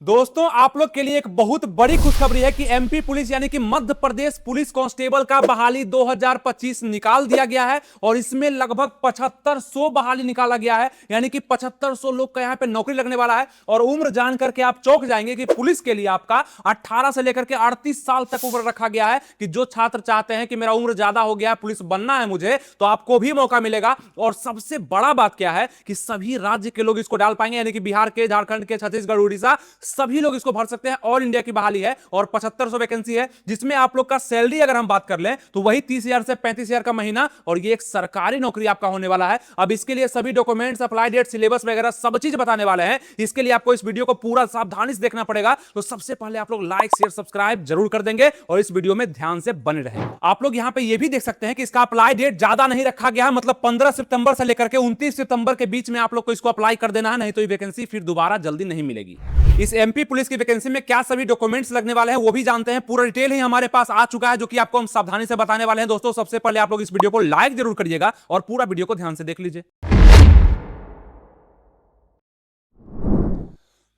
दोस्तों आप लोग के लिए एक बहुत बड़ी खुशखबरी है कि एमपी पुलिस यानी कि मध्य प्रदेश पुलिस कांस्टेबल का बहाली 2025 निकाल दिया गया है और इसमें लगभग 7500 बहाली निकाला गया है। यानी कि 7500 लोग का यहां पे नौकरी लगने वाला है और उम्र जान करके आप चौंक जाएंगे कि पुलिस के लिए आपका 18 से लेकर के 38 साल तक उम्र रखा गया है कि जो छात्र चाहते हैं कि मेरा उम्र ज्यादा हो गया है, पुलिस बनना है मुझे, तो आपको भी मौका मिलेगा। और सबसे बड़ा बात क्या है कि सभी राज्य के लोग इसको डाल पाएंगे, यानी कि बिहार के, झारखंड के, छत्तीसगढ़, उड़ीसा सभी लोग इसको भर सकते हैं। ऑल इंडिया की बहाली है और 7500 वैकेंसी है, जिसमें आप लोग का सैलरी अगर हम बात कर लें तो वही 30,000 से 35,000 का महीना, और ये एक सरकारी नौकरी आपका होने वाला है। अब इसके लिए सभी डॉक्यूमेंट्स, अप्लाई डेट, सिलेबस वगैरह सब चीज बताने वाले हैं। इसके लिए आपको इस वीडियो को पूरा सावधानी से देखना पड़ेगा। तो सबसे पहले आप लोग लाइक, शेयर, सब्सक्राइब जरूर कर देंगे और इस वीडियो में ध्यान से बने रहें। आप लोग यहां पे ये भी देख सकते हैं कि इसका अप्लाई डेट ज्यादा नहीं रखा गया है, मतलब 15 सितंबर से लेकर के 29 सितंबर के बीच में आप लोग को इसको अप्लाई कर देना है, नहीं तो ये वैकेंसी फिर दोबारा जल्दी नहीं मिलेगी। इस एमपी पुलिस की वैकेंसी में क्या सभी डॉक्यूमेंट्स लगने वाले हैं वो भी जानते हैं। पूरा डिटेल ही हमारे पास आ चुका है, जो कि आपको हम सावधानी से बताने वाले हैं। दोस्तों सबसे पहले आप लोग इस वीडियो को लाइक जरूर करिएगा और पूरा वीडियो को ध्यान से देख लीजिए।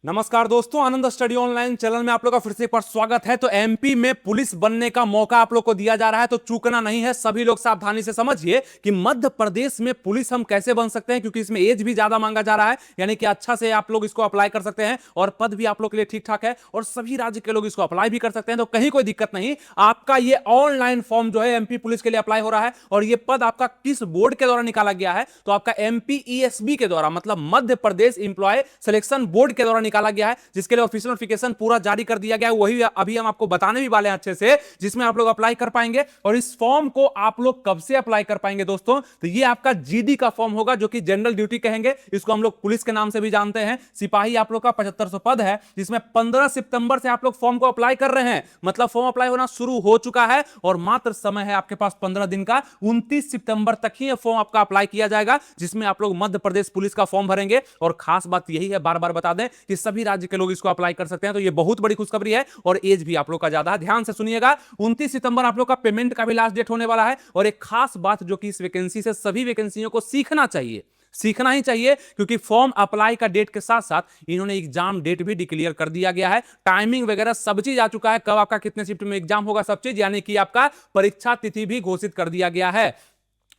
नमस्कार दोस्तों, आनंद स्टडी ऑनलाइन चैनल में आप लोग का फिर से एक बार स्वागत है। तो एमपी में पुलिस बनने का मौका आप लोग को दिया जा रहा है, तो चूकना नहीं है। सभी लोग सावधानी से समझिए कि मध्य प्रदेश में पुलिस हम कैसे बन सकते हैं, क्योंकि इसमें एज भी ज्यादा मांगा जा रहा है, यानी कि अच्छा से आप लोग इसको अप्लाई कर सकते हैं और पद भी आप लोग के लिए ठीक ठाक है और सभी राज्य के लोग इसको अप्लाई भी कर सकते हैं। तो कहीं कोई दिक्कत नहीं। आपका ये ऑनलाइन फॉर्म जो है एमपी पुलिस के लिए अप्लाई हो रहा है और ये पद आपका किस बोर्ड के द्वारा निकाला गया है, तो आपका एमपीईएसबी के द्वारा, मतलब Madhya Pradesh employee selection board के द्वारा निकाला गया है, जिसके लिए ऑफिशियल नोटिफिकेशन पूरा जारी कर दिया गया है। वही अभी हम आपको बताने भी वाले हैं अच्छे से, जिसमें आप लोग अप्लाई कर पाएंगे। और इस फॉर्म को आप लोग कब से अप्लाई कर पाएंगे दोस्तों, तो ये आपका जीडी का फॉर्म होगा, जो कि जनरल ड्यूटी कहेंगे, इसको हम लोग पुलिस के नाम से भी जानते हैं। सिपाही आप लोग का 7500 पद है, जिसमें 15 सितंबर से आप लोग फॉर्म को अप्लाई कर रहे हैं, मतलब फॉर्म अप्लाई होना शुरू हो चुका है और मात्र समय है आपके पास 15 दिन का। 29 सितंबर तक ही फॉर्म आपका अप्लाई किया जाएगा, जिसमें आप लोग मध्य प्रदेश पुलिस का फॉर्म भरेंगे। और खास बात यही है, बार बार बता दें कि सभी राज्य के लोग इसको अप्लाई कर सकते हैं। तो ये बहुत बड़ी खुशखबरी है और एज भी आप लोग का ज्यादा है। ध्यान से सुनिएगा, 29 सितंबर आप लोग का पेमेंट का भी लास्ट डेट होने वाला है। और एक खास बात जो कि इस वैकेंसी से सभी वैकेंसियों को सीखना चाहिए, सीखना ही चाहिए, क्योंकि फॉर्म अप्लाई का डेट के साथ साथ इन्होंने एग्जाम डेट भी डिक्लेयर कर दिया गया है। टाइमिंग वगैरह सब चीज आ चुका है, कब आपका कितने शिफ्ट में एग्जाम होगा सब चीज, यानी कि आपका परीक्षा तिथि भी घोषित कर दिया गया है।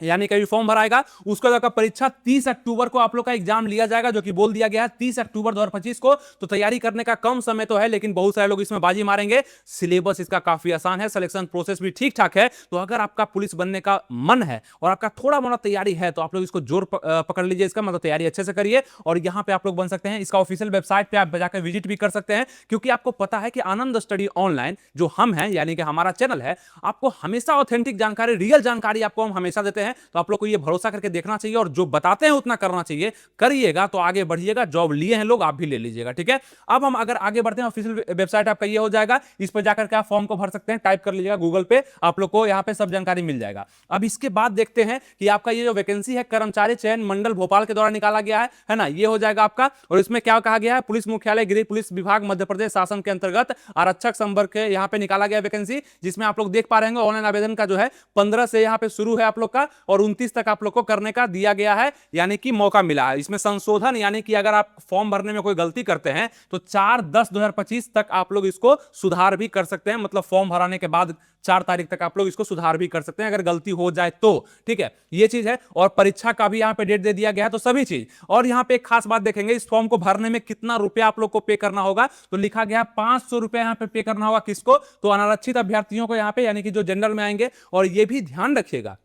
यानी कभी फॉर्म भराएगा उसका आपका परीक्षा 30 अक्टूबर को आप लोग का एग्जाम लिया जाएगा, जो कि बोल दिया गया है 30 अक्टूबर 2025 को। तो तैयारी करने का कम समय तो है, लेकिन बहुत सारे लोग इसमें बाजी मारेंगे। सिलेबस इसका काफी आसान है, सिलेक्शन प्रोसेस भी ठीक ठाक है। तो अगर आपका पुलिस बनने का मन है और आपका थोड़ा मोड़ा तैयारी है, तो आप लोग इसको जोर पकड़ लीजिए, इसका मतलब तैयारी अच्छे से करिए और यहां पर आप लोग बन सकते हैं। इसका ऑफिशियल वेबसाइट पर आप जाकर विजिट भी कर सकते हैं, क्योंकि आपको पता है कि आनंद स्टडी ऑनलाइन जो हम हैं, यानी कि हमारा चैनल है, आपको हमेशा ऑथेंटिक जानकारी, रियल जानकारी आपको हम हमेशा देते हैं। तो आप लोग को ये भरोसा करके देखना चाहिए और जो बताते हैं उतना करना चाहिए। करिएगा तो आगे बढ़िएगा। जॉब लिए हैं लोग, आप भी ले लीजिएगा, ठीक है। अब हम अगर आगे बढ़ते हैं, ऑफिशियल वेबसाइट आपका ये हो जाएगा, इस पर जाकर के आप फॉर्म को भर सकते हैं। टाइप कर लीजिएगा गूगल पे, आप लोग को यहाँ पे सब जानकारी मिल जाएगा। अब इसके बाद देखते हैं कि आपका ये जो वैकेंसी है कर्मचारी चयन मंडल भोपाल के द्वारा निकाला गया है ना, ये हो जाएगा आपका। और इसमें क्या कहा गया है, पुलिस मुख्यालय गृह पुलिस विभाग मध्य प्रदेश शासन के अंतर्गत आरक्षक संवर्ग के यहाँ पे निकाला गया वैकेंसी, जिसमें आप लोग देख पा रहे हैं ऑनलाइन आवेदन का जो है 15 से यहाँ पे शुरू है आप लोग का और 29 तक आप लोग को करने का दिया गया है, यानी कि मौका मिला है। इसमें संशोधन, यानी कि अगर आप फॉर्म भरने में कोई गलती करते हैं तो 4/10/2025 तक आप लोग इसको सुधार भी कर सकते हैं, मतलब फॉर्म भराने के बाद 4 तारीख तक आप लोग इसको सुधार भी कर सकते हैं अगर गलती हो जाए तो, ठीक है। ये चीज है। और परीक्षा का भी यहां पे डेट दे दिया गया है, तो सभी चीज। और यहां पे एक खास बात देखेंगे, इस फॉर्म को भरने में कितना रुपया आप लोग को पे करना होगा, तो लिखा गया 500 रुपया यहां पे करना होगा। किसको, तो अनारक्षित अभ्यर्थियों को यहां पे, यानी कि जो जनरल में आएंगे। और ये भी ध्यान रखिएगा,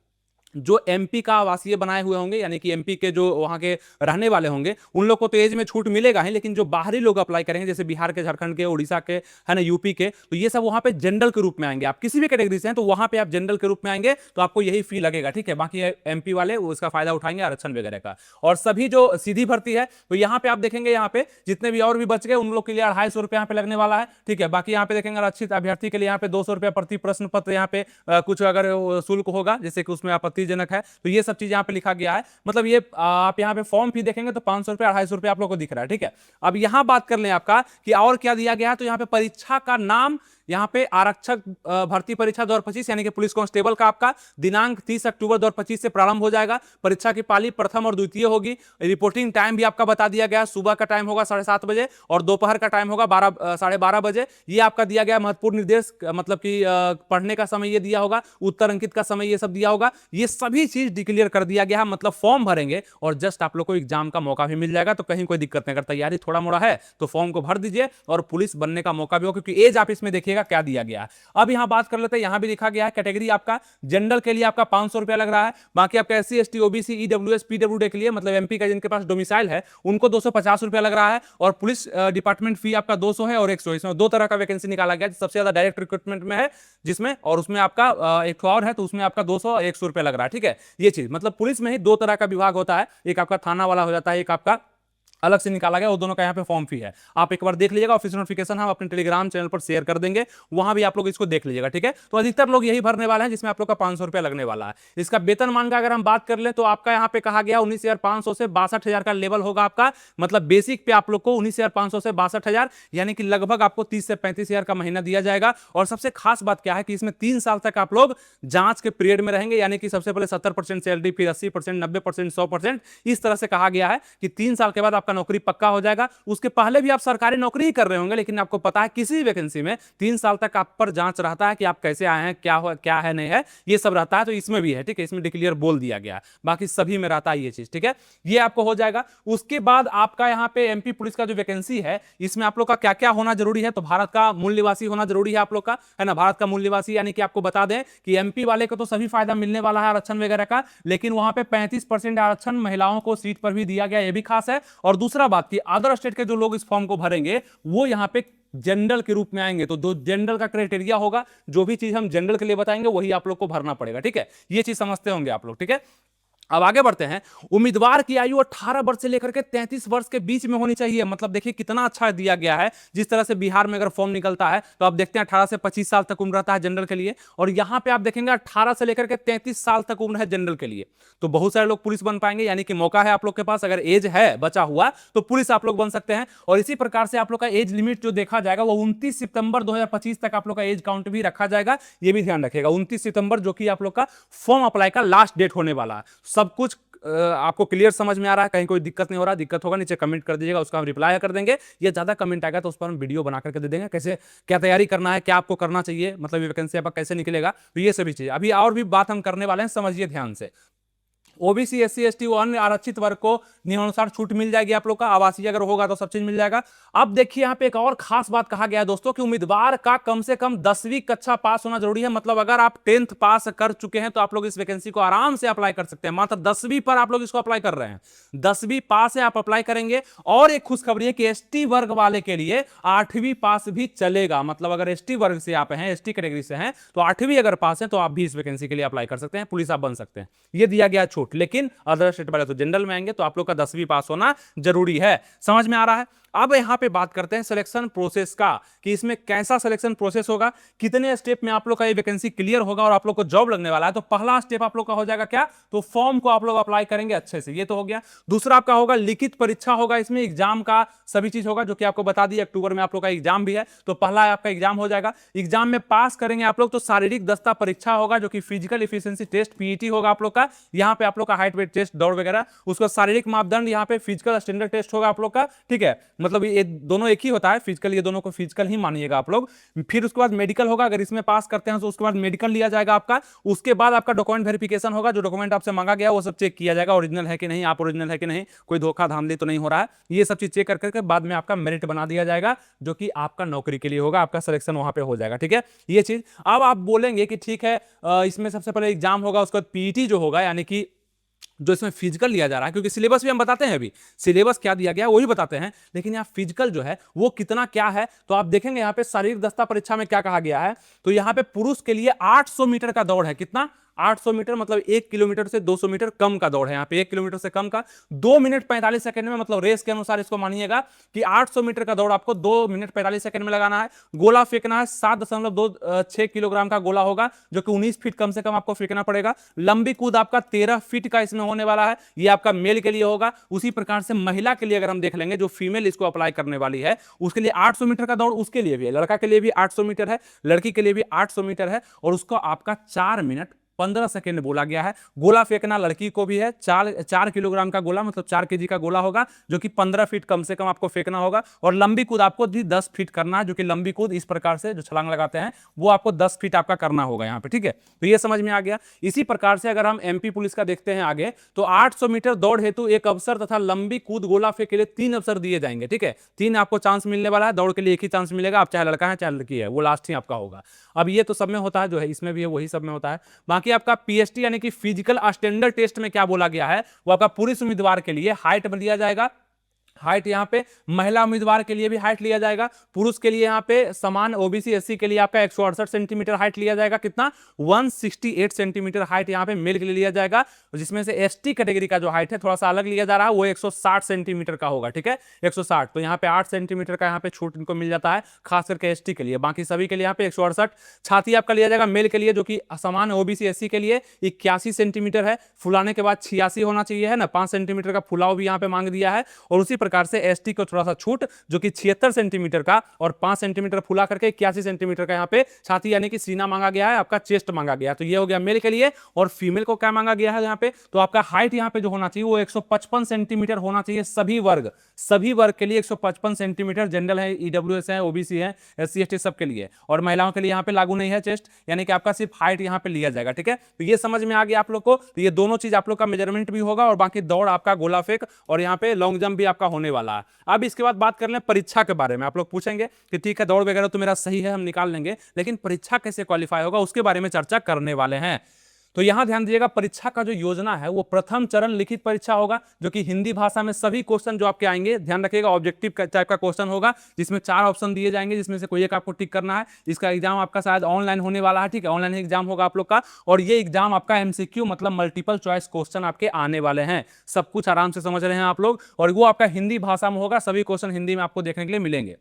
जो एमपी का आवासीय बनाए हुए होंगे, यानी कि एमपी के जो वहां के रहने वाले होंगे, उन लोग को तो एज में छूट मिलेगा ही, लेकिन जो बाहरी लोग अप्लाई करेंगे, जैसे बिहार के, झारखंड के, उड़ीसा के, है ना, यूपी के, तो ये सब वहां पे जनरल के रूप में आएंगे। आप किसी भी कैटेगरी से हैं तो वहां पे आप जनरल के रूप में आएंगे, तो आपको यही फी लगेगा, ठीक है। बाकी एमपी वाले वो इसका फायदा उठाएंगे आरक्षण वगैरह का। और सभी जो सीधी भर्ती है, तो यहाँ पे आप देखेंगे, यहाँ पे जितने भी और भी बच गए उन लोग के लिए 250 रुपये यहाँ पे लगने वाला है, ठीक है। बाकी यहाँ पे देखेंगे आरक्षित अभ्यर्थी के लिए यहाँ पे 200 रुपये प्रति प्रश्न पत्र, यहाँ पे कुछ अगर शुल्क होगा जैसे कि उसमें आपत्तिजनक है, तो ये सब चीज यहाँ पे लिखा गया है। मतलब ये आप यहाँ पे फॉर्म फी देखेंगे तो 500 रुपये 250 रुपये आप लोग को दिख रहा है, ठीक है। अब यहाँ बात कर लें आपका कि और क्या दिया गया है, तो यहाँ पे परीक्षा का नाम यहाँ पे आरक्षक भर्ती परीक्षा 2025 यानी कि पुलिस कांस्टेबल का आपका दिनांक 30 अक्टूबर 2025 से प्रारंभ हो जाएगा। परीक्षा की पाली प्रथम और द्वितीय होगी। रिपोर्टिंग टाइम भी आपका बता दिया गया, सुबह का टाइम होगा 7:30 बजे और दोपहर का टाइम होगा 12:30 बजे। ये आपका दिया गया महत्वपूर्ण निर्देश, मतलब कि पढ़ने का समय ये दिया होगा, उत्तर अंकित का समय ये सब दिया होगा। ये सभी चीज डिक्लेयर कर दिया गया है, मतलब फॉर्म भरेंगे और जस्ट आप लोग को एग्जाम का मौका भी मिल जाएगा। तो कहीं कोई दिक्कत नहीं, अगर तैयारी थोड़ा मोड़ा है तो फॉर्म को भर दीजिए और पुलिस बनने का मौका भी हो, क्योंकि एज आप इसमें देखिएगा क्या दिया गया है। अब यहां बात कर लेते हैं, यहां भी लिखा गया है कैटेगरी आपका जनरल के लिए आपका 500 रुपया लग रहा है। बाकी आपका SC ST OBC EWS PWD के लिए, मतलब MP का जिनके पास डोमिसाइल है उनको 250 रुपया लग रहा है। और पुलिस डिपार्टमेंट फी आपका 200 है और 100। इसमें दो तरह का वैकेंसी निकाला गया, सबसे ज्यादा डायरेक्ट रिक्रूटमेंट में है जिसमें, और उसमें आपका एक और है तो उसमें आपका 200 और 100 रुपया लग रहा है। ठीक है, ये चीज मतलब पुलिस में ही दो तरह का विभाग होता है, एक आपका थाना वाला हो जाता है, एक आपका अलग से निकाला गया, वो दोनों का यहाँ पे फॉर्म फी है। आप एक बार देख लीजिएगा, ऑफिशियल नोटिफिकेशन हम अपने टेलीग्राम चैनल पर शेयर कर देंगे, वहां भी आप लोग इसको देख लीजिएगा। ठीक है, तो अधिकतर लोग यही भरने वाले हैं जिसमें आप लोग का 500 रुपया लगने वाला है। इसका वेतनमान का अगर हम बात कर ले तो आपका यहाँ पे कहा गया 19,500 से 62,000 का लेवल होगा आपका, मतलब बेसिक पे आप लोग को 19,500 से 62,000 यानी कि लगभग आपको 30 से 35,000 का महीना दिया जाएगा। और सबसे खास बात क्या है कि इसमें 3 साल तक आप लोग जांच के पीरियड में रहेंगे, यानी कि सबसे पहले 70% सैलरी, फिर 80%, 90%, 100%, इस तरह से कहा गया है कि 3 साल के बाद आपका नौकरी पक्का हो जाएगा। उसके पहले भी आप सरकारी नौकरी ही कर रहे होंगे, लेकिन आपको पता है किसी भी वैकेंसी में 3 साल तक आप पर जांच रहता है कि आप कैसे आए हैं, क्या है नहीं है, ये सब रहता है। तो इसमें भी है, ठीक है, इसमें डिक्लेयर बोल दिया गया, बाकी सभी में रहता है ये चीज। ठीक है, ये आपको हो जाएगा। उसके बाद आपका यहाँ पे MP पुलिस का जो वैकेंसी है, इसमें आप लोग का क्या क्या होना जरूरी है, तो भारत का मूल निवासी होना जरूरी है आप लोग का, है ना। भारत का मूल निवासी यानी कि आपको बता दें कि MP वाले को तो सभी फायदा मिलने वाला है आरक्षण वगैरह का, लेकिन वहां पे 35% आरक्षण महिलाओं को सीट पर भी दिया गया, ये भी खास है। और दूसरा बात की अदर स्टेट के जो लोग इस फॉर्म को भरेंगे वो यहां पे जनरल के रूप में आएंगे, तो जो जनरल का क्राइटेरिया होगा, जो भी चीज हम जनरल के लिए बताएंगे वही आप लोग को भरना पड़ेगा। ठीक है, ये चीज समझते होंगे आप लोग। ठीक है, अब आगे बढ़ते हैं। उम्मीदवार की आयु 18 वर्ष से लेकर के 33 वर्ष के बीच में होनी चाहिए, मतलब देखिए कितना अच्छा दिया गया है। जिस तरह से बिहार में अगर फॉर्म निकलता है तो आप देखते हैं 18 से 25 साल तक उम्र रहता है जनरल के लिए, और यहां पे आप देखेंगे 18 से लेकर के 33 साल तक उम्र है जनरल के लिए। तो बहुत सारे लोग पुलिस बन पाएंगे, यानी कि मौका है आप लोग के पास, अगर एज है बचा हुआ तो पुलिस आप लोग बन सकते हैं। और इसी प्रकार से आप लोग का एज लिमिट जो देखा जाएगा वो 29 सितंबर 2025 तक आप लोग का एज काउंट भी रखा जाएगा, ये भी ध्यान रखिएगा। 29 सितंबर जो कि आप लोग का फॉर्म अप्लाई का लास्ट डेट होने वाला है। सब कुछ आपको क्लियर समझ में आ रहा है, कहीं कोई दिक्कत नहीं हो रहा, दिक्कत होगा नीचे कमेंट कर दीजिएगा, उसका हम रिप्लाई कर देंगे। ये ज्यादा कमेंट आएगा तो उस पर हम वीडियो बना करके दे देंगे, कैसे क्या तैयारी करना है, क्या आपको करना चाहिए, मतलब ये वैकेंसी आपका कैसे निकलेगा, तो ये सभी चीज अभी और भी बात हम करने वाले हैं, समझिए ध्यान से। OBC SC ST वो अन्य आरक्षित वर्ग को नियमानुसार छूट मिल जाएगी आप लोग का, आवासीय अगर होगा तो सब चीज मिल जाएगा। अब देखिए यहाँ पे एक और खास बात कहा गया है दोस्तों कि उम्मीदवार का कम से कम 10वीं कक्षा पास होना जरूरी है, मतलब अगर आप 10th पास कर चुके हैं तो आप लोग इस वैकेंसी को आराम से अप्लाई कर सकते हैं। मात्र 10वीं पर आप लोग इसको अप्लाई कर रहे हैं, 10वीं पास है आप अप्लाई करेंगे। और एक खुशखबरी है कि ST वर्ग वाले के लिए 8वीं पास भी चलेगा, मतलब अगर ST वर्ग से आप हैं, ST कैटेगरी से हैं, तो 8वीं अगर पास है तो आप भी इस वैकेंसी के लिए अप्लाई कर सकते हैं, पुलिस आप बन सकते हैं। ये दिया गया छूट। लेकिन अदर स्टेट वाले तो जनरल में आएंगे तो आप लोग का 10वीं पास होना जरूरी है। समझ में आ रहा है। अब यहां पे बात करते हैं सिलेक्शन प्रोसेस का, कि इसमें कैसा सिलेक्शन प्रोसेस होगा, कितने स्टेप में आप लोग का ये वैकेंसी क्लियर होगा और आप लोग को जॉब लगने वाला है। तो पहला स्टेप आप लोग का हो जाएगा क्या, तो फॉर्म को आप लोग अप्लाई करेंगे अच्छे से, ये तो हो गया। दूसरा आपका होगा लिखित परीक्षा होगा, इसमें एग्जाम का सभी चीज होगा जो कि आपको बता दिया, अक्टूबर में आप लोग का एग्जाम भी है। तो पहला आपका एग्जाम हो जाएगा, एग्जाम में पास करेंगे आप लोग तो शारीरिक दस्ता परीक्षा होगा जो कि फिजिकल इफिशिएंसी टेस्ट PET होगा आप लोग का। यहाँ पे आप लोग का हाइट वेट टेस्ट, दौड़ वगैरह, उसका शारीरिक मापदंड, यहाँ पे फिजिकल स्टैंडर्ड टेस्ट होगा आप लोग का। ठीक है, मतलब ये दोनों एक ही होता है फिजिकल, ये दोनों को फिजिकल ही मानिएगा आप लोग। फिर उसके बाद मेडिकल होगा, अगर इसमें पास करते हैं तो उसके बाद मेडिकल लिया जाएगा आपका। उसके बाद आपका डॉक्यूमेंट वेरिफिकेशन होगा, जो डॉक्यूमेंट आपसे मांगा गया वो सब चेक किया जाएगा, ओरिजिनल है कि नहीं, आप ओरिजिनल है कि नहीं, कोई धोखा धांधली तो नहीं हो रहा है, ये सब चीज चेक करके बाद में आपका मेरिट बना दिया जाएगा, जो कि आपका नौकरी के लिए होगा, आपका सिलेक्शन वहां पे हो जाएगा। ठीक है, ये चीज। अब आप बोलेंगे कि ठीक है इसमें सबसे पहले एग्जाम होगा, उसके बाद PET जो होगा, यानी कि जो इसमें फिजिकल लिया जा रहा है, क्योंकि सिलेबस भी हम बताते हैं, अभी सिलेबस क्या दिया गया है वही बताते हैं, लेकिन यहाँ फिजिकल जो है वो कितना क्या है, तो आप देखेंगे यहाँ पे शारीरिक दस्ता परीक्षा में क्या कहा गया है। तो यहाँ पे पुरुष के लिए 800 मीटर का दौड़ है, कितना 800 मीटर मतलब 1 किलोमीटर से 200 मीटर कम का दौड़ है, यहाँ पे 1 किलोमीटर से कम का 2 मिनट 45 सेकंड में, मतलब रेस के अनुसार इसको मानिएगा कि 800 मीटर का दौड़ आपको 2 मिनट 45 सेकंड में लगाना है। गोला फेंकना है, 7.26 किलोग्राम का गोला होगा, जो कि 19 फीट कम से कम आपको फेंकना पड़ेगा। लंबी कूद आपका 13 फीट का इसमें होने वाला है, ये आपका मेल के लिए होगा। उसी प्रकार से महिला के लिए अगर हम देख लेंगे, जो फीमेल इसको अप्लाई करने वाली है, उसके लिए 800 मीटर का दौड़ उसके लिए भी है, लड़का के लिए भी 800 मीटर है, लड़की के लिए भी 800 मीटर है, और उसको आपका 4 मिनट 15 सेकंड बोला गया है। गोला फेंकना लड़की को भी है, 4 किलोग्राम का गोला मतलब 4 केजी का गोला होगा, जो कि 15 फीट कम से कम आपको फेंकना होगा। और लंबी कूद आपको भी 10 फीट करना है, जो कि लंबी कूद इस प्रकार से जो छलांग लगाते हैं वो आपको 10 फीट आपका करना होगा यहाँ पे, ठीक है। तो ये समझ में आ गया। इसी प्रकार से अगर हम एमपी पुलिस का देखते हैं आगे, तो 800 मीटर दौड़ हेतु एक अवसर तथा लंबी कूद गोला फेंक के लिए 3 अवसर दिए जाएंगे, ठीक है। 3 आपको चांस मिलने वाला है, दौड़ के लिए एक ही चांस मिलेगा, आप चाहे लड़का है चाहे लड़की है, वो लास्ट ही आपका होगा। अब ये तो सब में होता है, जो है इसमें भी है वही सब में होता है। बाकी आपका पीएसटी यानी कि फिजिकल स्टैंडर्ड टेस्ट में क्या बोला गया है, वो आपका पुरुष उम्मीदवार के लिए हाइट में दिया जाएगा। हाइट यहाँ पे महिला उम्मीदवार के लिए भी हाइट लिया जाएगा, पुरुष के लिए यहाँ पे समान ओबीसी एससी के लिए आपका 168 सेंटीमीटर हाइट लिया जाएगा। कितना? 168 सेंटीमीटर हाइट यहाँ पे मेल के लिए लिया जाएगा, जिसमें से एसटी कैटेगरी का जो हाइट है थोड़ा सा अलग लिया जा रहा है, वो 160 सेंटीमीटर का होगा, ठीक है, 160। तो यहाँ पे 8 सेंटीमीटर का यहाँ पे छूट इनको मिल जाता है, खास करके एसटी के लिए। बाकी सभी के लिए यहाँ पे 168। छाती आपका लिया जाएगा मेल के लिए, जो कि समान ओबीसी एससी के लिए 81 सेंटीमीटर है, फुलाने के बाद 86 होना चाहिए, है ना, 5 सेंटीमीटर का फुलाव भी यहाँ पे मांग दिया है। और उसी प्रकार से एसटी को थोड़ा सा छूट, जो कि 76 सेंटीमीटर का और 5 सेंटीमीटर फुला करके 81 सेंटीमीटर का यहाँ पे छाती यानी कि सीना मांगा गया है, आपका चेस्ट मांगा गया है। तो ये हो गया मेल के लिए। और फीमेल को क्या मांगा गया है यहाँ पे, तो आपका हाइट यहाँ पे जो होना चाहिए वो 155 सेंटीमीटर होना चाहिए। सभी वर्ग के लिए 155 सेंटीमीटर, जनरल है, ईडब्ल्यूएस है, ओबीसी है, एससी एसटी सब के लिए। और महिलाओं के लिए यहाँ पे लागू नहीं है चेस्ट, यानी कि आपका सिर्फ हाइट यहाँ पे लिया जाएगा, ठीक है। तो ये समझ में आ गया आप लोग को। तो ये दोनों चीज आप लोग का मेजरमेंट भी होगा, और बाकी दौड़ आपका गोला फेंक और यहाँ पे लॉन्ग जंप भी आपका होने वाला है। अब इसके बाद बात कर लें परीक्षा के बारे में। आप लोग पूछेंगे कि ठीक है, दौड़ वगैरह तो मेरा सही है, हम निकाल लेंगे, लेकिन परीक्षा कैसे क्वालिफाई होगा उसके बारे में चर्चा करने वाले हैं। तो यहां ध्यान दीजिएगा, परीक्षा का जो योजना है वो प्रथम चरण लिखित परीक्षा होगा, जो कि हिंदी भाषा में सभी क्वेश्चन जो आपके आएंगे, ध्यान रखिएगा, ऑब्जेक्टिव टाइप का क्वेश्चन होगा, जिसमें 4 ऑप्शन दिए जाएंगे, जिसमें से कोई एक आपको टिक करना है। इसका एग्जाम आपका शायद ऑनलाइन होने वाला है, ठीक है, ऑनलाइन एग्जाम होगा आप लोग का। और ये एग्जाम आपका एमसीक्यू मतलब मल्टीपल चॉइस क्वेश्चन आपके आने वाले हैं। सब कुछ आराम से समझ रहे हैं आप लोग, और वो आपका हिंदी भाषा में होगा, सभी क्वेश्चन हिंदी में आपको देखने के लिए मिलेंगे।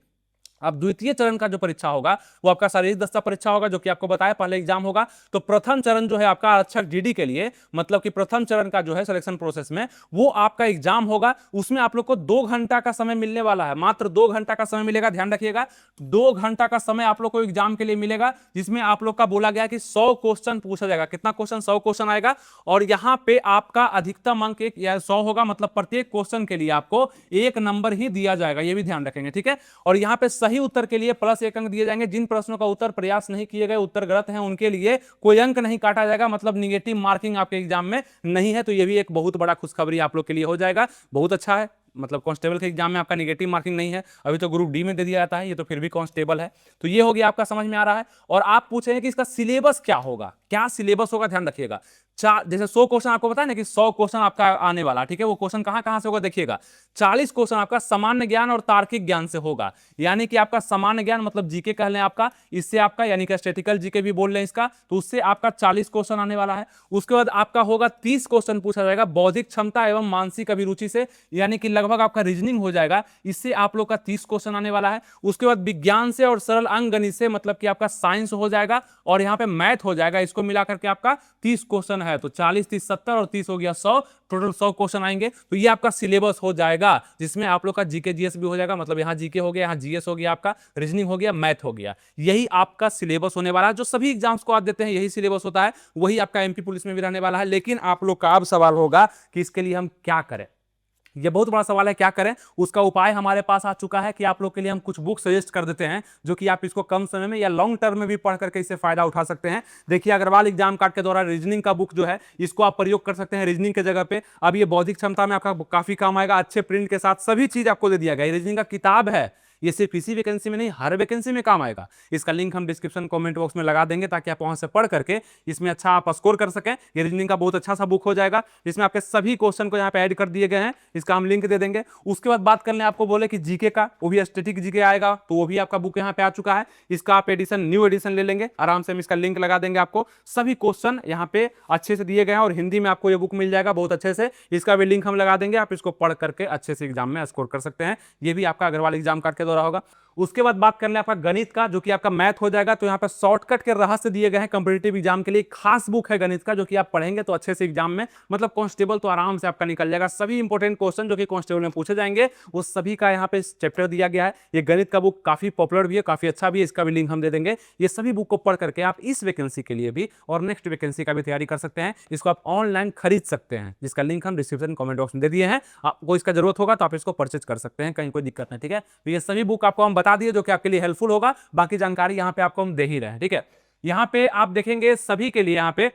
अब द्वितीय चरण का जो परीक्षा होगा वो आपका शारीरिक दस्ता परीक्षा होगा, जो कि आपको बताया पहले एग्जाम होगा। तो प्रथम चरण जो है आपका आरक्षक डीडी के लिए, मतलब कि प्रथम चरण का जो है सिलेक्शन प्रोसेस में, वो आपका एग्जाम होगा। उसमें आप लोग को 2 घंटा का समय मिलने वाला है, मात्र 2 घंटा का समय मिलेगा। ध्यान रखिएगा, 2 घंटा का समय आप लोग को एग्जाम के लिए मिलेगा, जिसमें आप लोग का बोला गया कि 100 क्वेश्चन पूछा जाएगा। कितना क्वेश्चन? 100 क्वेश्चन आएगा। और यहां पे आपका अधिकतम अंक 100 होगा, मतलब प्रत्येक क्वेश्चन के लिए आपको 1 नंबर ही दिया जाएगा, ये भी ध्यान रखेंगे, ठीक है। और यहां पे सही उत्तर के लिए +1 अंक दिए जाएंगे। जिन प्रश्नों का उत्तर प्रयास नहीं किए गए, उत्तर गलत हैं, उनके लिए कोई अंक नहीं काटा जाएगा, मतलब निगेटिव मार्किंग आपके एग्जाम में नहीं है। तो ये भी एक बहुत बड़ा खुशखबरी आप लोग के लिए हो जाएगा, बहुत अच्छा है। मतलब कांस्टेबल के एग्जाम में आपका नेगेटिव मार्किंग नहीं है, अभी तो ग्रुप डी में दे दिया जाता है, ये तो फिर भी कांस्टेबल है। तो ये हो गया आपका, समझ में आ रहा है। और आप पूछेंगे कि इसका सिलेबस क्या होगा, क्या सिलेबस होगा, ध्यान रखिएगा। जैसे 100 क्वेश्चन आपको पता है ना कि 100 क्वेश्चन आपका आने वाला, ठीक है। वो क्वेश्चन कहां से होगा देखिएगा, 40 क्वेश्चन आपका सामान्य ज्ञान और तार्किक ज्ञान से होगा। यानी कि आपका सामान्य ज्ञान मतलब जीके कह लें आपका, इससे आपका यानी कि स्टैटिकल जीके भी बोल लें इसका, तो उससे आपका 40 क्वेश्चन आने वाला है। उसके बाद आपका होगा 30 क्वेश्चन पूछा जाएगा बौद्धिक क्षमता एवं मानसिक अभिरुचि से, यानी कि लगभग आपका रीजनिंग हो जाएगा, इससे आप लोग का 30 क्वेश्चन आने वाला है। उसके बाद विज्ञान से और सरल अंक गणित से, मतलब कि आपका साइंस हो जाएगा, और यहाँ पे मैथ हो जाएगा। इसको मिलाकर के आपका 30 क्वेश्चन है। तो 40, 30, 70 और 30 हो गया 100, टोटल 100 क्वेश्चन आएंगे। तो ये आपका सिलेबस हो जाएगा, जिसमें आप लोग का जीके जीएस भी हो जाएगा, मतलब यहाँ जीके हो गया, यहाँ जीएस हो गया, आपका रीजनिंग हो गया, मैथ हो गया। यही आपका सिलेबस होने वाला है, जो सभी एग्जाम्स को आप देते हैं यही सिलेबस होता है, वही आपका एमपी पुलिस में भी रहने वाला है। लेकिन आप लोग का अब सवाल होगा कि इसके लिए हम क्या करें। ये बहुत बड़ा सवाल है, क्या करें। उसका उपाय हमारे पास आ चुका है कि आप लोग के लिए हम कुछ बुक सजेस्ट कर देते हैं, जो कि आप इसको कम समय में या लॉन्ग टर्म में भी पढ़ करके इससे फायदा उठा सकते हैं। देखिए, अग्रवाल एग्जाम कार्ड के द्वारा रीजनिंग का बुक जो है, इसको आप प्रयोग कर सकते हैं रीजनिंग के जगह पे। अब ये बौद्धिक क्षमता में आपका काफी काम आएगा, अच्छे प्रिंट के साथ सभी चीज आपको दे दिया गया। रीजनिंग का किताब है, ये सिर्फ इसी वैकेंसी में नहीं, हर वैकेंसी में काम आएगा। इसका लिंक हम डिस्क्रिप्शन कमेंट बॉक्स में लगा देंगे ताकि आप वहां से पढ़ करके इसमें अच्छा आप स्कोर कर सकें। ये रीजनिंग का बहुत अच्छा सा बुक हो जाएगा, जिसमें आपके सभी क्वेश्चन को यहाँ पे ऐड कर दिए गए हैं। इसका हम लिंक दे देंगे। उसके बाद बात कर लें, आपको बोले कि जीके का, वो भी स्टैटिक जीके आएगा, तो वो भी आपका बुक यहाँ पे आ चुका है। इसका आप एडिशन, न्यू एडिशन ले लेंगे आराम से, हम इसका लिंक लगा देंगे आपको। सभी क्वेश्चन यहाँ पे अच्छे से दिए गए हैं और हिंदी में आपको ये बुक मिल जाएगा बहुत अच्छे से। इसका भी लिंक हम लगा देंगे, आप इसको पढ़ करके अच्छे से एग्जाम में स्कोर कर सकते हैं। ये भी आपका अग्रवाल एग्जाम कार्ड के द्वारा होगा। उसके बाद बात कर लें आपका गणित का, जो कि आपका मैथ हो जाएगा। तो यहाँ पे शॉर्टकट के रहस्य दिए गए हैं कॉम्पिटिटिव एग्जाम के लिए। खास बुक है गणित का, जो कि आप पढ़ेंगे तो अच्छे से एग्जाम में, मतलब कांस्टेबल तो आराम से आपका निकल जाएगा। सभी इंपॉर्टेंट क्वेश्चन जो कि कांस्टेबल में पूछे जाएंगे वो सभी का यहाँ पे चैप्टर दिया गया है। ये गणित का बुक काफी पॉपुलर भी है, काफी अच्छा भी है। इसका भी लिंक हम दे देंगे। ये सभी बुक को पढ़ करके आप इस वैकेंसी के लिए भी और नेक्स्ट वैकेंसी का भी तैयारी कर सकते हैं। इसको आप ऑनलाइन खरीद सकते हैं, जिसका लिंक हम डिस्क्रिप्शन कमेंट बॉक्स में दे दिए हैं। आपको इसका जरूरत होगा तो आप इसको परचेज कर सकते हैं, कहीं कोई दिक्कत नहीं, ठीक है। तो ये सभी बुक आपको हम बता दिए जो कि आपके लिए हेल्पफुल होगा। बाकी जानकारी यहाँ पे आपको हम दे ही रहे हैं, ठीक है। यहाँ पे आप देखेंगे सभी के लिए यहाँ पे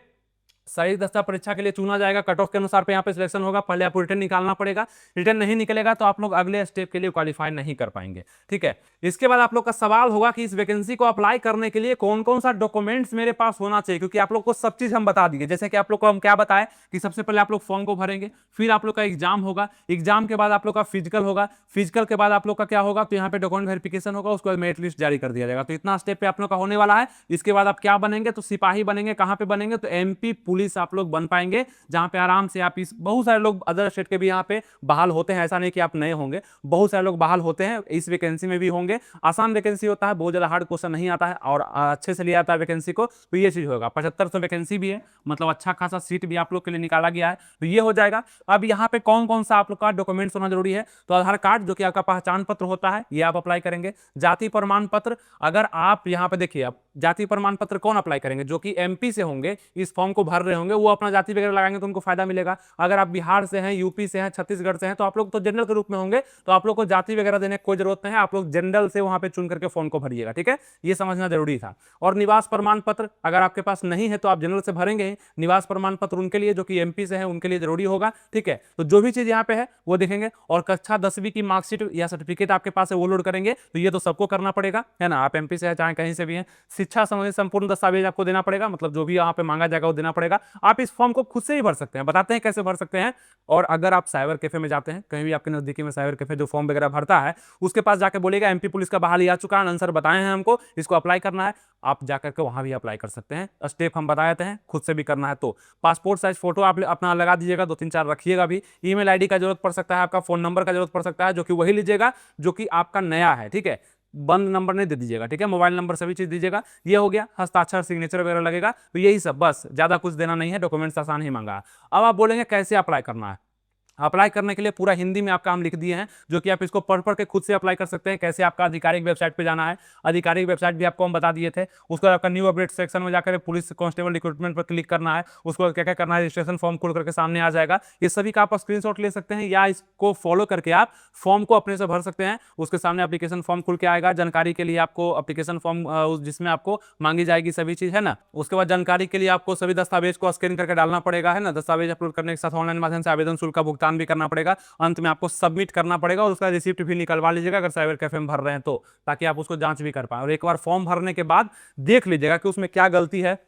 शारीरिक दक्षता परीक्षा के लिए चुना जाएगा। कट ऑफ के अनुसार पे यहाँ पे सिलेक्शन होगा। पहले आपको रिटर्न निकालना पड़ेगा। रिटर्न नहीं निकलेगा तो आप लोग अगले स्टेप के लिए क्वालिफाई नहीं कर पाएंगे, ठीक है। इसके बाद आप लोग का सवाल होगा कि इस वैकेंसी को अप्लाई करने के लिए कौन कौन सा डॉक्यूमेंट्स मेरे पास होना चाहिए, क्योंकि आप लोग को सब चीज हम बता दिए। जैसे कि आप लोग को हम क्या बताएं कि सबसे पहले आप लोग फॉर्म को भरेंगे, फिर आप लोग का एग्जाम होगा, एग्जाम के बाद आप लोग का फिजिकल होगा, फिजिकल के बाद आप लोग का क्या होगा, तो यहाँ पे डॉक्यूमेंट वेरिफिकेशन होगा, उसके बाद मेरिट लिस्ट जारी कर दिया जाएगा। तो इतना स्टेप पे आप लोग का होने वाला है। इसके बाद आप क्या बनेंगे, तो सिपाही बनेंगे। कहां पे बनेंगे, तो एमपी पुलिस आप लोग बन पाएंगे, जहां पे आराम से आप इस, बहुत सारे लोग अदर स्टेट के भी यहाँ पे बहाल होते हैं। ऐसा नहीं कि आप नए होंगे, बहुत सारे लोग बहाल होते हैं, इस वैकेंसी में भी होंगे। आसान वैकेंसी होता है, बहुत ज्यादा हार्ड क्वेश्चन नहीं आता है और अच्छे से लिया आता है वैकेंसी को। तो ये चीज होगा। 7500 वैकेंसी भी है, मतलब अच्छा खासा सीट भी आप लोग के लिए निकाला गया है। तो ये हो जाएगा। अब यहाँ पे कौन कौन सा आप लोग का डॉक्यूमेंट्स होना जरूरी है, तो आधार कार्ड जो कि आपका पहचान पत्र होता है, ये आप अप्लाई करेंगे। जाति प्रमाण पत्र, अगर आप यहाँ पे देखिए, आप जाति प्रमाण पत्र कौन अप्लाई करेंगे, जो कि एमपी से होंगे, इस फॉर्म को भर रहे होंगे, वो अपना जाति वगैरह लगाएंगे तो उनको फायदा मिलेगा। अगर आप बिहार से हैं, यूपी से हैं, छत्तीसगढ़ से हैं, तो आप लोग तो जनरल के रूप में होंगे, तो आप लोग को जाति वगैरह देने की कोई जरूरत नहीं है। आप लोग जनरल से वहां पे चुन करके फॉर्म को भरिएगा, ठीक है। ये समझना जरूरी था। और निवास प्रमाण पत्र अगर आपके पास नहीं है तो आप जनरल से भरेंगे। निवास प्रमाण पत्र उनके लिए जो कि एमपी से है, उनके लिए जरूरी होगा, ठीक है। तो जो भी चीज यहाँ पे है वो देखेंगे। और कक्षा 10वीं की मार्कशीट या सर्टिफिकेट आपके पास है वो लोड करेंगे। तो ये तो सबको करना पड़ेगा, है ना। आप एमपी से है चाहे कहीं से भी है। शिक्षा संबंधी संपूर्ण दस्तावेज आपको देना पड़ेगा, मतलब जो भी यहाँ पे मांगा जाएगा वो देना पड़ेगा। आप इस फॉर्म को खुद से ही भर सकते हैं, बताते हैं कैसे भर सकते हैं। और अगर आप साइबर कैफे में जाते हैं, कहीं भी आपके नजदीकी में साइबर कैफे जो फॉर्म वगैरह भरता है, उसके पास जाकर बोलेगा एमपी पुलिस का बहाली आ चुका है, आंसर बताए हैं हमको, इसको अप्लाई करना है। आप जाकर के वहां भी अप्लाई कर सकते हैं। स्टेप हम बता देते हैं, खुद से भी करना है तो पासपोर्ट साइज फोटो आप अपना लगा दीजिएगा, 2-3-4 रखिएगा भी। ईमेल आईडी का जरूरत पड़ सकता है, आपका फोन नंबर का जरूरत पड़ सकता है, जो कि वही लीजिएगा जो कि आपका नया है, ठीक है। बंद नंबर नहीं दे दीजिएगा, ठीक है। मोबाइल नंबर सभी चीज दीजिएगा। ये हो गया। हस्ताक्षर, सिग्नेचर वगैरह लगेगा। तो यही सब, बस ज्यादा कुछ देना नहीं है। डॉक्यूमेंट्स आसान ही मांगा। अब आप बोलेंगे कैसे अप्लाई करना है। अप्लाई करने के लिए पूरा हिंदी में आपका हम लिख दिए हैं, जो कि आप इसको पढ़ पढ़ के खुद से अप्लाई कर सकते हैं। कैसे आपका आधिकारिक वेबसाइट पे जाना है, आधिकारिक वेबसाइट भी आपको हम बता दिए थे। उसको आपका न्यू अपडेट सेक्शन में जाकर पुलिस कांस्टेबल रिक्रूटमेंट पर क्लिक करना है। उसको क्या क्या करना है, रजिस्ट्रेशन फॉर्म खोल करके सामने आ जाएगा। ये सभी का आप स्क्रीनशॉट ले सकते हैं या इसको फॉलो करके आप फॉर्म को अपने से भर सकते हैं। उसके सामने एप्लीकेशन फॉर्म खुल के आएगा। जानकारी के लिए आपको एप्लीकेशन फॉर्म जिसमें आपको मांगी जाएगी सभी चीज, है ना। उसके बाद जानकारी के लिए आपको सभी दस्तावेज को स्कैन करके डालना पड़ेगा, है ना। दस्तावेज अपलोड करने के साथ ऑनलाइन माध्यम से आवेदन शुल्क का भुगतान भी करना पड़ेगा। अंत में आपको सबमिट करना पड़ेगा और उसका रिसिप्ट भी निकलवा लीजिएगा अगर साइबर कैफे में भर रहे हैं तो, ताकि आप उसको जांच भी कर पाए। और एक बार फॉर्म भरने के बाद देख लीजिएगा कि उसमें क्या गलती है,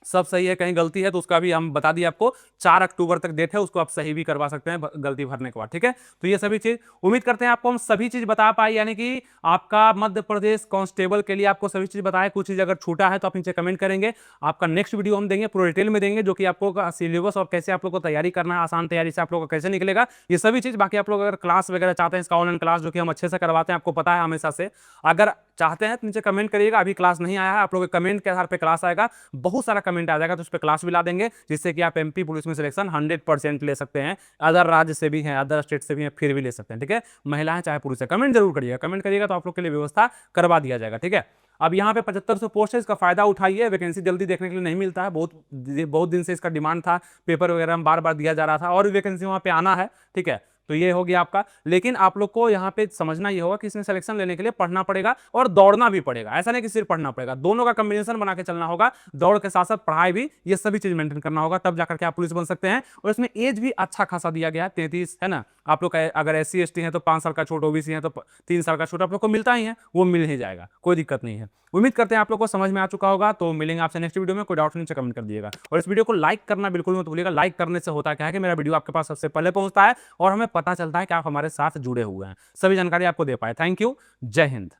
सब सही है, कहीं गलती है तो उसका भी हम बता दिए आपको। 4 अक्टूबर तक डेट है, उसको आप सही भी करवा सकते हैं गलती भरने के बाद, ठीक है। तो ये सभी चीज उम्मीद करते हैं आपको हम सभी चीज बता पाए, यानी कि आपका मध्य प्रदेश कांस्टेबल के लिए आपको सभी चीज बताए। कुछ चीज अगर छूटा है तो आप नीचे कमेंट करेंगे। आपका नेक्स्ट वीडियो हम देंगे, पूरा डिटेल में देंगे, जो कि आपको सिलेबस और कैसे आप लोग को तैयारी करना है, आसान तैयारी से आप लोग को कैसे निकलेगा, ये सभी चीज। बाकी आप लोग अगर क्लास वगैरह चाहते हैं, इसका ऑनलाइन क्लास जो कि हम अच्छे से करवाते हैं, आपको पता है हमेशा से, अगर चाहते हैं तो नीचे कमेंट करिएगा। अभी क्लास नहीं आया है, आप लोग कमेंट के आधार पर क्लास आएगा, बहुत सारा कमेंट आ जाएगा तो उस पर क्लास भी ला देंगे, जिससे कि आप एमपी पुलिस में सिलेक्शन 100% ले सकते हैं। अदर राज्य से भी हैं, अदर स्टेट से भी हैं, फिर भी ले सकते हैं, ठीक है। महिलाएं चाहे पुरुष है, कमेंट जरूर करिएगा। कमेंट करिएगा तो आप लोग के लिए व्यवस्था करवा दिया जाएगा, ठीक है। अब यहाँ पे 7500 पोस्ट है, इसका फायदा उठाइए। वैकेंसी जल्दी देखने के लिए नहीं मिलता है, बहुत दिन से इसका डिमांड था, पेपर वगैरह में बार बार दिया जा रहा था, और भी वैकेंसी वहाँ पे आना है, ठीक है। तो ये हो गया आपका। लेकिन आप लोग को यहाँ पे समझना ये होगा कि इसमें सिलेक्शन लेने के लिए पढ़ना पड़ेगा और दौड़ना भी पड़ेगा। ऐसा नहीं कि सिर्फ पढ़ना पड़ेगा, दोनों का कॉम्बिनेशन बना के चलना होगा। दौड़ के साथ साथ पढ़ाई भी, ये सभी चीज मेंटेन करना होगा, तब जाकर के आप पुलिस बन सकते हैं। और इसमें एज भी अच्छा खासा दिया गया है, 33 है ना। आप लोग अगर SC ST हैं तो 5 साल का छूट, OBC हैं तो 3 साल का छूट आप लोग को मिलता ही है, वो मिल ही जाएगा, कोई दिक्कत नहीं है। उम्मीद करते हैं आप लोग को समझ में आ चुका होगा। तो मिलेंगे आपसे नेक्स्ट वीडियो में, कोई डाउट नहीं कमेंट कर दिएगा। और इस वीडियो को लाइक करना बिल्कुल मत भूलिएगा। लाइक करने से होता क्या है कि मेरा वीडियो आपके पास सबसे पहले पहुंचता है और हमें पता चलता है कि आप हमारे साथ जुड़े हुए हैं, सभी जानकारी आपको दे पाए। थैंक यू, जय हिंद।